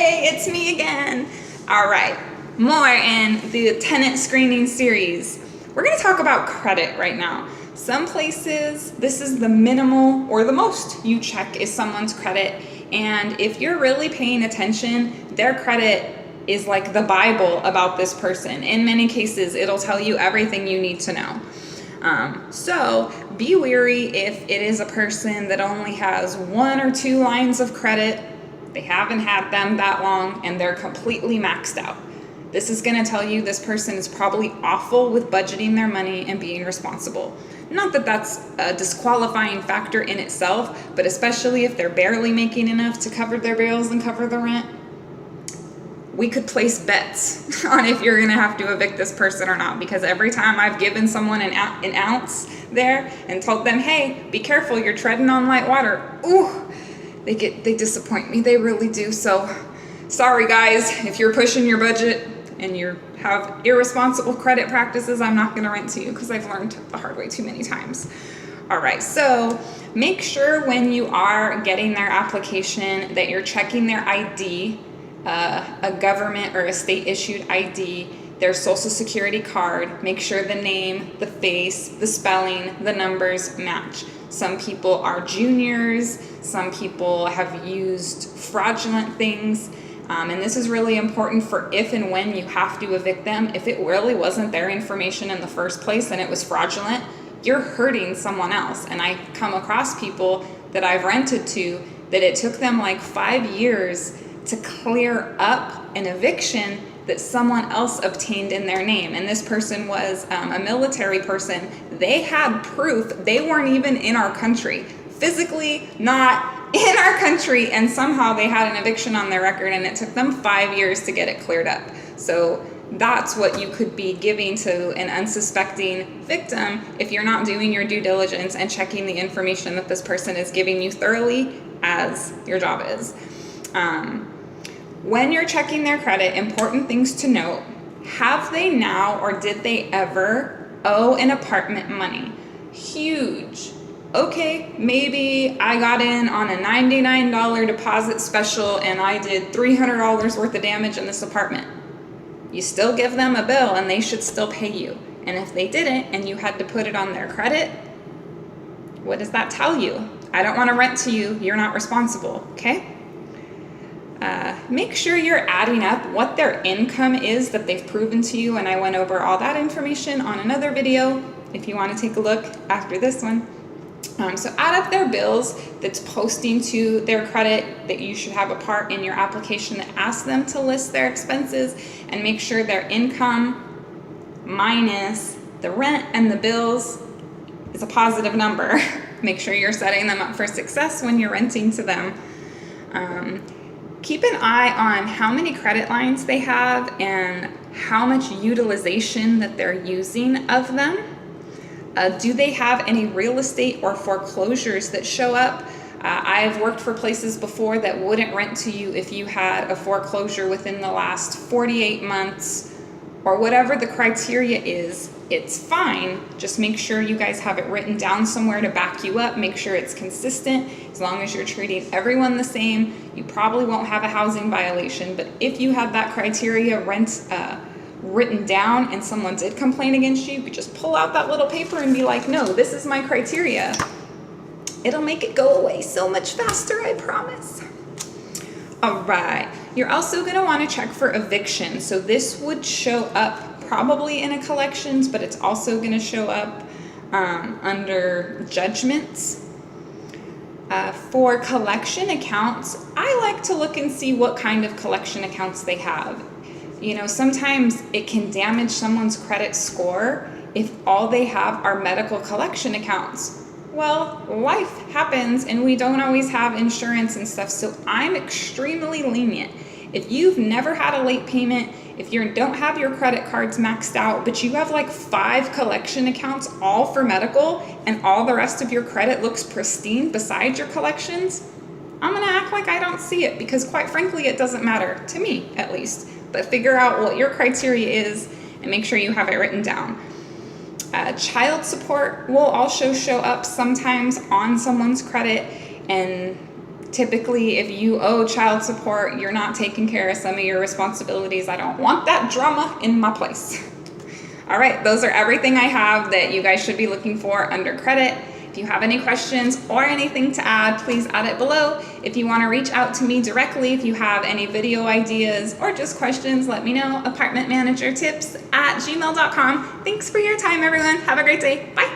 Hey, it's me again. All right, more in the tenant screening series. We're going to talk about credit right now. Some places, this is the minimal or the most you check is someone's credit. And if you're really paying attention, their credit is like the Bible about this person. In many cases, it'll tell you everything you need to know. So be wary if it is a person that only has 1 or 2 lines of credit, they haven't had them that long, and they're completely maxed out. This is going to tell you this person is probably awful with budgeting their money and being responsible. Not that that's a disqualifying factor in itself, but especially if they're barely making enough to cover their bills and cover the rent, we could place bets on if you're going to have to evict this person or not, because every time I've given someone an ounce there and told them, hey, be careful, you're treading on light water, ooh, they disappoint me. They really do. So sorry guys, if you're pushing your budget and you have irresponsible credit practices, I'm not going to rent to you because I've learned the hard way too many times. All right, so make sure when you are getting their application that you're checking their ID, a government or a state issued ID, their social security card. Make sure the name, the face, the spelling, the numbers match. Some people are juniors, some people have used fraudulent things, and this is really important for if and when you have to evict them. If it really wasn't their information in the first place and it was fraudulent, you're hurting someone else. And I come across people that I've rented to that it took them like 5 years to clear up an eviction that someone else obtained in their name. And this person was a military person. They had proof they weren't even in our country, physically not in our country, and somehow they had an eviction on their record, and it took them 5 years to get it cleared up. So that's what you could be giving to an unsuspecting victim if you're not doing your due diligence and checking the information that this person is giving you thoroughly, as your job is. When you're checking their credit, important things to note: have they now or did they ever owe an apartment money? Huge. Okay, maybe I got in on a $99 deposit special and I did $300 worth of damage in this apartment. You still give them a bill and they should still pay you. And if they didn't and you had to put it on their credit, what does that tell you? I don't want to rent to you. You're not responsible, okay? Make sure you're adding up what their income is that they've proven to you, and I went over all that information on another video if you want to take a look after this one. So add up their bills that's posting to their credit that you should have a part in your application that asks them to list their expenses, and make sure their income minus the rent and the bills is a positive number. Make sure you're setting them up for success when you're renting to them. Keep an eye on how many credit lines they have and how much utilization that they're using of them. Do they have any real estate or foreclosures that show up? I've worked for places before that wouldn't rent to you if you had a foreclosure within the last 48 months or whatever the criteria is. It's fine. Just make sure you guys have it written down somewhere to back you up. Make sure it's consistent. As long as you're treating everyone the same, you probably won't have a housing violation. But if you had that criteria written down and someone did complain against you, you could just pull out that little paper and be like, no, this is my criteria. It'll make it go away so much faster, I promise. All right. You're also going to want to check for eviction. So this would show up probably in a collections, but it's also going to show up under judgments. For collection accounts, I like to look and see what kind of collection accounts they have. You know, sometimes it can damage someone's credit score if all they have are medical collection accounts. Well, life happens and we don't always have insurance and stuff, so I'm extremely lenient. If you've never had a late payment, if you don't have your credit cards maxed out, but you have like 5 collection accounts all for medical and all the rest of your credit looks pristine besides your collections, I'm gonna act like I don't see it, because quite frankly, it doesn't matter, to me at least. But figure out what your criteria is and make sure you have it written down. Child support will also show up sometimes on someone's credit, and Typically, if you owe child support, you're not taking care of some of your responsibilities. I don't want that drama in my place. All right, those are everything I have that you guys should be looking for under credit. If you have any questions or anything to add, please add it below. If you want to reach out to me directly, if you have any video ideas or just questions, let me know. apartmentmanagertips@gmail.com. Thanks for your time, everyone. Have a great day. Bye.